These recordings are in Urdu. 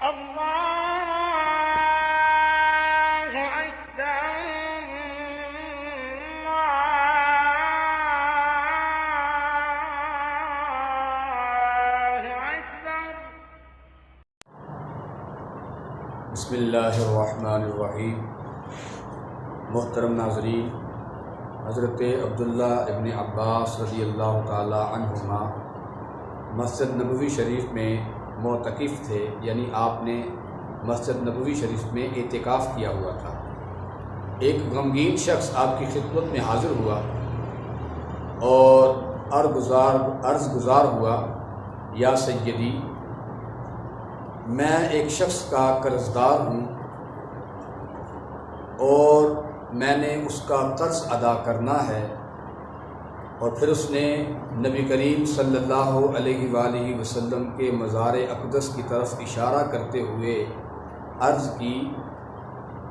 اللہ اکبر اللہ اکبر۔ بسم اللہ الرحمن الرحیم۔ محترم ناظرین، حضرت عبداللہ ابن عباس رضی اللہ تعالی عنہما مسجد نبوی شریف میں معتکف تھے، یعنی آپ نے مسجد نبوی شریف میں اعتکاف کیا ہوا تھا۔ ایک غمگین شخص آپ کی خدمت میں حاضر ہوا اور عرض گزار ہوا، یا سیدی، میں ایک شخص کا قرضدار ہوں اور میں نے اس کا قرض ادا کرنا ہے۔ اور پھر اس نے نبی کریم صلی اللہ علیہ وآلہ وسلم کے مزار اقدس کی طرف اشارہ کرتے ہوئے عرض کی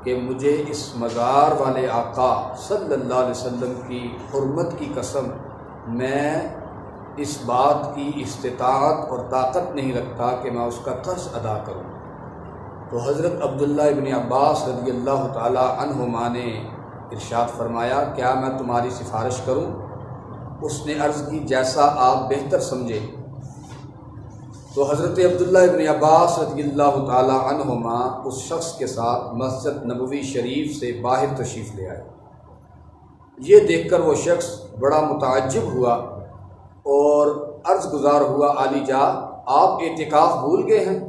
کہ مجھے اس مزار والے آقا صلی اللہ علیہ وسلم کی حرمت کی قسم، میں اس بات کی استطاعت اور طاقت نہیں رکھتا کہ میں اس کا قرض ادا کروں۔ تو حضرت عبداللہ ابن عباس رضی اللہ تعالی عنہما نے ارشاد فرمایا، کیا میں تمہاری سفارش کروں؟ اس نے عرض کی، جیسا آپ بہتر سمجھے۔ تو حضرت عبداللہ ابن عباس رضی اللہ تعالی عنہما اس شخص کے ساتھ مسجد نبوی شریف سے باہر تشریف لے آئے۔ یہ دیکھ کر وہ شخص بڑا متعجب ہوا اور عرض گزار ہوا، عالی جا، آپ اعتکاف بھول گئے ہیں؟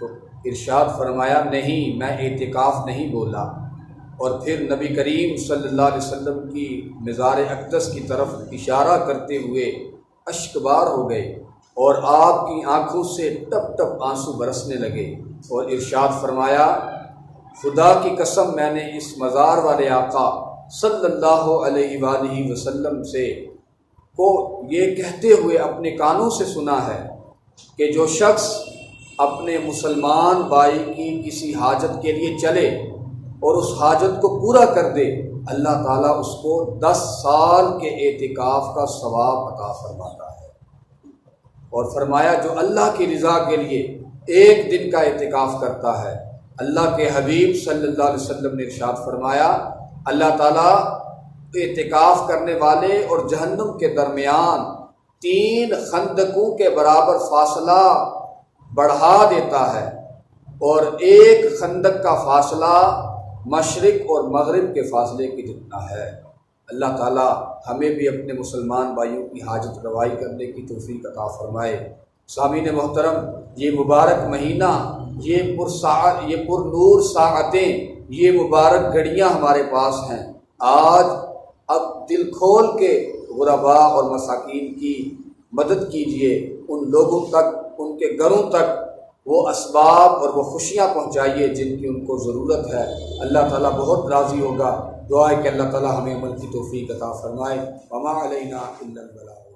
تو ارشاد فرمایا، نہیں، میں اعتکاف نہیں بولا۔ اور پھر نبی کریم صلی اللہ علیہ وسلم کی مزار اقدس کی طرف اشارہ کرتے ہوئے اشکبار ہو گئے اور آپ کی آنکھوں سے ٹپ ٹپ آنسو برسنے لگے، اور ارشاد فرمایا، خدا کی قسم، میں نے اس مزار والے آقا صلی اللہ علیہ وآلہ وسلم سے کو یہ کہتے ہوئے اپنے کانوں سے سنا ہے کہ جو شخص اپنے مسلمان بھائی کی کسی حاجت کے لیے چلے اور اس حاجت کو پورا کر دے، اللہ تعالیٰ اس کو 10 سال کے اعتکاف کا ثواب عطا فرماتا ہے۔ اور فرمایا، جو اللہ کی رضا کے لیے ایک دن کا اعتکاف کرتا ہے، اللہ کے حبیب صلی اللہ علیہ وسلم نے ارشاد فرمایا، اللہ تعالیٰ اعتکاف کرنے والے اور جہنم کے درمیان 3 خندقوں کے برابر فاصلہ بڑھا دیتا ہے، اور ایک خندق کا فاصلہ مشرق اور مغرب کے فاصلے کی جتنا ہے۔ اللہ تعالیٰ ہمیں بھی اپنے مسلمان بھائیوں کی حاجت روائی کرنے کی توفیق عطا فرمائے۔ سامعین محترم، یہ مبارک مہینہ، یہ پر نور ساعتیں، یہ مبارک گھڑیاں ہمارے پاس ہیں۔ آج اب دل کھول کے غرباء اور مساکین کی مدد کیجیے، ان لوگوں تک، ان کے گھروں تک وہ اسباب اور وہ خوشیاں پہنچائیے جن کی ان کو ضرورت ہے۔ اللہ تعالیٰ بہت راضی ہوگا۔ دعا ہے کہ اللہ تعالیٰ ہمیں عمل کی توفیق عطا فرمائے۔ وما علینا الا البلاغ۔